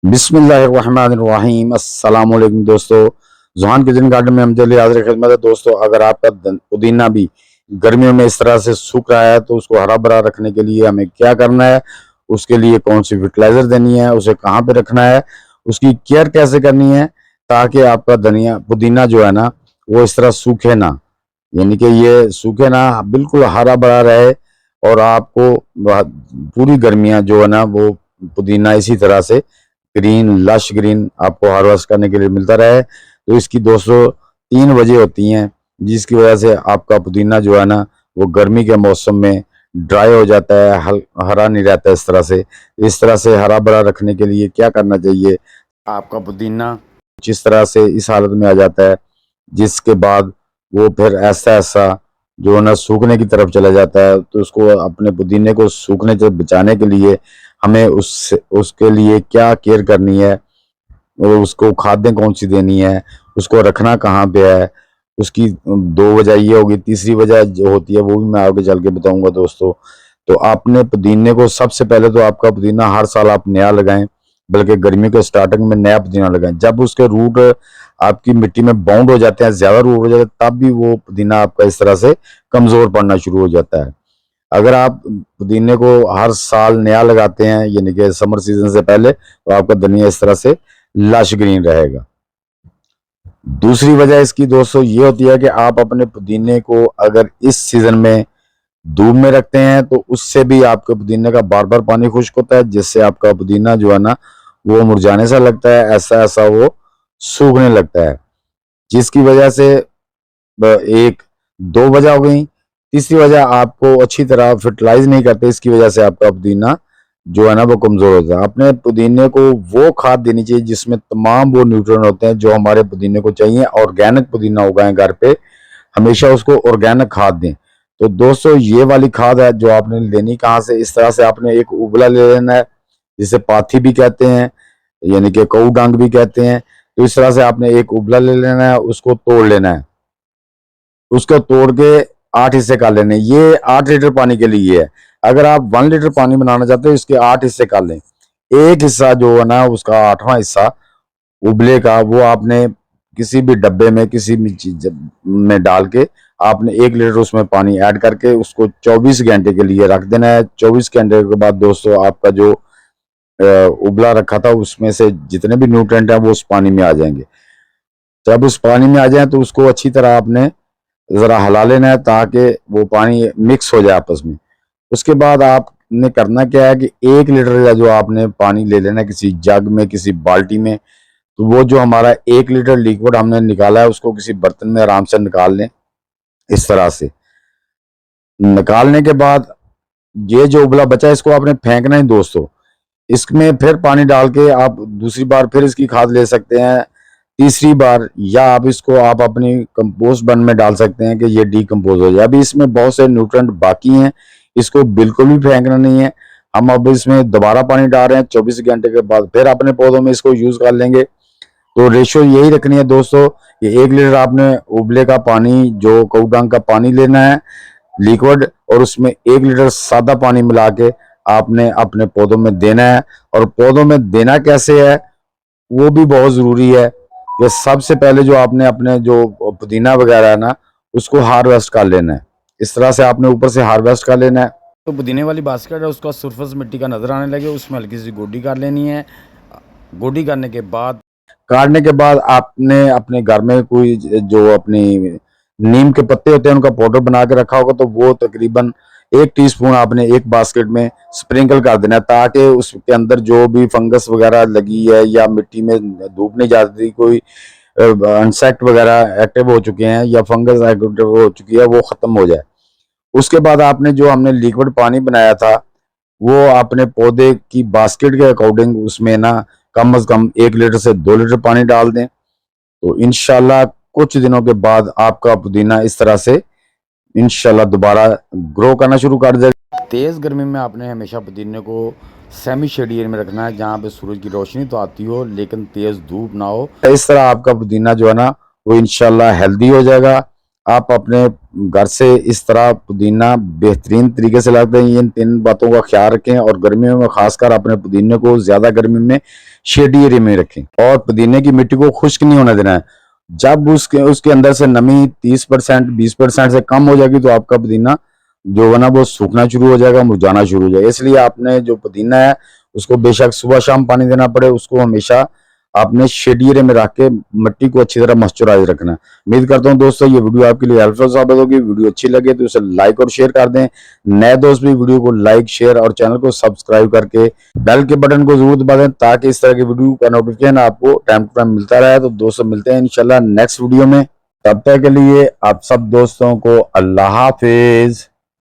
बिस्मिल्लाहिर्रहमानिर्रहीम। अस्सलाम वालेकुम दोस्तों, जुहान किचन गार्डन में हमसे हाजिर खिदमत है। दोस्तों, अगर आपका पुदीना भी गर्मियों में इस तरह से सूख रहा है तो उसको हरा भरा रखने के लिए हमें क्या करना है, उसके लिए कौन सी फर्टिलाइजर देनी है, उसे कहाँ पे रखना है, उसकी केयर कैसे करनी है ताकि आपका धनिया पुदीना जो है ना वो इस तरह सूखे ना, यानी कि ये सूखे ना, बिल्कुल हरा भरा रहे और आपको पूरी गर्मियां जो है ना वो पुदीना इसी तरह से ग्रीन लश ग्रीन आपको हार्वेस्ट करने के लिए मिलता रहे। तो इसकी 203 वजह होती हैं जिसकी वजह से आपका पुदीना जो है ना वो गर्मी के मौसम में ड्राई हो जाता है, हरा नहीं रहता इस तरह से हरा भरा रखने के लिए क्या करना चाहिए। आपका पुदीना जिस तरह से इस हालत में आ जाता है जिसके बाद वो फिर ऐसा ऐसा जो है ना सूखने की तरफ चला जाता है, तो उसको अपने पुदीने को सूखने से बचाने के लिए हमें उसके लिए क्या केयर करनी है और उसको खादें कौन सी देनी है, उसको रखना कहाँ पे है, उसकी दो वजह ये होगी। तीसरी वजह जो होती है वो भी मैं आगे चल के बताऊंगा दोस्तों। तो आपने पुदीने को सबसे पहले तो आपका पुदीना हर साल आप नया लगाएं, बल्कि गर्मी के स्टार्टिंग में नया पुदीना लगाएं। जब उसके रूट आपकी मिट्टी में बाउंड हो जाते हैं, ज्यादा रूट हो जाते हैं, तब भी वो पुदीना आपका इस तरह से कमजोर पड़ना शुरू हो जाता है। अगर आप पुदीने को हर साल नया लगाते हैं यानी कि समर सीजन से पहले, तो आपका धनिया इस तरह से लश ग्रीन रहेगा। दूसरी वजह इसकी दोस्तों ये होती है कि आप अपने पुदीने को अगर इस सीजन में धूप में रखते हैं तो उससे भी आपके पुदीने का बार बार पानी खुश्क होता है, जिससे आपका पुदीना जो है ना वो मुरझाने सा लगता है, ऐसा ऐसा वो सूखने लगता है। जिसकी वजह से एक दो वजह हो गई। तीसरी वजह आपको अच्छी तरह फर्टिलाइज नहीं करते, इसकी वजह से आपका पुदीना जो है ना वो कमजोर होता है। अपने पुदीने को वो खाद देनी चाहिए जिसमें तमाम वो न्यूट्रिएंट होते हैं जो हमारे पुदीने को चाहिए। ऑर्गेनिक पुदीना उगाएं घर पे, हमेशा उसको ऑर्गेनिक खाद दें। तो दोस्तों ये वाली खाद है जो आपने लेनी कहाँ से, इस तरह से आपने एक उबला ले लेना है जिसे पाथी भी कहते हैं, यानी कि कऊ डांग भी कहते हैं। तो इस तरह से आपने एक उबला ले लेना है, उसको तोड़ लेना है, उसको तोड़ के 8 हिस्से कर लेने। ये 8 लीटर पानी के लिए है। अगर आप 1 लीटर पानी बनाना चाहते हो इसके 8 हिस्से कर लें। एक हिस्सा जो है ना उसका 8वां हिस्सा उबले का वो आपने किसी भी डब्बे में किसी भी चीज में डाल के आपने 1 लीटर उसमें पानी ऐड करके उसको 24 घंटे के लिए रख देना है। 24 घंटे के बाद दोस्तों आपका जो उबला रखा था उसमें से जितने भी न्यूट्रिएंट है वो उस पानी में आ जाएंगे। जब उस पानी में आ जाए तो उसको अच्छी तरह आपने जरा हिला लेना है ताकि वो पानी मिक्स हो जाए आपस में। उसके बाद आपने करना क्या है कि 1 लीटर का जो आपने पानी ले लेना है किसी जग में किसी बाल्टी में। तो वो जो हमारा 1 लीटर लिक्विड हमने निकाला है उसको किसी बर्तन में आराम से निकाल लें। इस तरह से निकालने के बाद ये जो उबला बचा है इसको आपने फेंकना ही दोस्तों। इसमें फिर पानी डाल के आप दूसरी बार फिर इसकी खाद ले सकते हैं, तीसरी बार, या आप इसको आप अपनी कंपोस्ट बन में डाल सकते हैं कि ये डीकम्पोज हो जाए। अभी इसमें बहुत से न्यूट्रिएंट बाकी हैं, इसको बिल्कुल भी फेंकना नहीं है। हम अब इसमें दोबारा पानी डाल रहे हैं, 24 घंटे के बाद फिर अपने पौधों में इसको यूज कर लेंगे। तो रेशियो यही रखनी है दोस्तों, ये 1 लीटर आपने उबले का पानी जो कौडांग का पानी लेना है लिक्विड, और उसमें 1 लीटर सादा पानी मिला के आपने अपने पौधों में देना है। और पौधों में देना कैसे है वो भी बहुत जरूरी है कि सबसे पहले जो आपने अपने जो पुदीना वगैरह है ना उसको हार्वेस्ट कर लेना है। इस तरह से आपने ऊपर से हार्वेस्ट कर लेना है। तो पुदीने वाली बास्केट है उसका सरफेस मिट्टी का नजर आने लगे, उसमें हल्की सी गोडी कर लेनी है। गोडी करने के बाद काटने के बाद आपने अपने घर में कोई जो अपनी नीम के पत्ते होते हैं उनका पाउडर बना के रखा होगा, तो वो तकरीबन 1 टीस्पून आपने एक बास्केट में स्प्रिंकल कर देना है ताकि उसके अंदर जो भी फंगस वगैरह लगी है या मिट्टी में धूप नहीं जाती, कोई इंसेक्ट वगैरह एक्टिव हो चुके हैं या फंगस एक्टिव हो चुकी है, वो खत्म हो जाए। उसके बाद आपने जो हमने लिक्विड पानी बनाया था वो अपने पौधे की बास्केट के अकॉर्डिंग उसमें ना कम से कम 1 लीटर से 2 लीटर पानी डाल दें। तो इंशाल्लाह कुछ दिनों के बाद आपका पुदीना इस तरह से इंशाल्लाह दोबारा ग्रो करना शुरू कर देगा। तेज़ गर्मी में आपने हमेशा पुदीने को सेमी शेड एरिया में रखना है जहाँ पे सूरज की रोशनी तो आती हो लेकिन तेज़ धूप ना हो। इस तरह आपका पुदीना जो है ना वो इंशाल्लाह हेल्दी हो जाएगा। आप अपने घर से इस तरह पुदीना बेहतरीन तरीके से लाते हैं। इन 3 बातों का ख्याल रखें और गर्मियों में खासकर अपने पुदीने को ज्यादा गर्मी में शेडी एरिया में रखें और पुदीने की मिट्टी को खुश्क नहीं होने देना है। जब उसके उसके अंदर से नमी 30% 20% से कम हो जाएगी तो आपका पुदीना जो है ना वो सूखना शुरू हो जाएगा, मुरझाना शुरू हो जाएगा। इसलिए आपने जो पुदीना है उसको बेशक सुबह शाम पानी देना पड़े, उसको हमेशा आपने शेडी एरिया में रख के मिट्टी को अच्छी तरह मॉइस्चराइज रखना है। उम्मीद करता हूं दोस्तों ये वीडियो आपके लिए हेल्पफुल साबित होगी। वीडियो अच्छी लगे तो इसे लाइक और शेयर कर दें। नए दोस्त भी वीडियो को लाइक शेयर और चैनल को सब्सक्राइब करके बेल के बटन को जरूर दबा दें ताकि इस तरह की वीडियो का नोटिफिकेशन आपको टाइम टू टाइम मिलता रहे। तो दोस्तों मिलते हैं इंशाल्लाह नेक्स्ट वीडियो में। तब तक के लिए आप सब दोस्तों को अल्लाह हाफिज।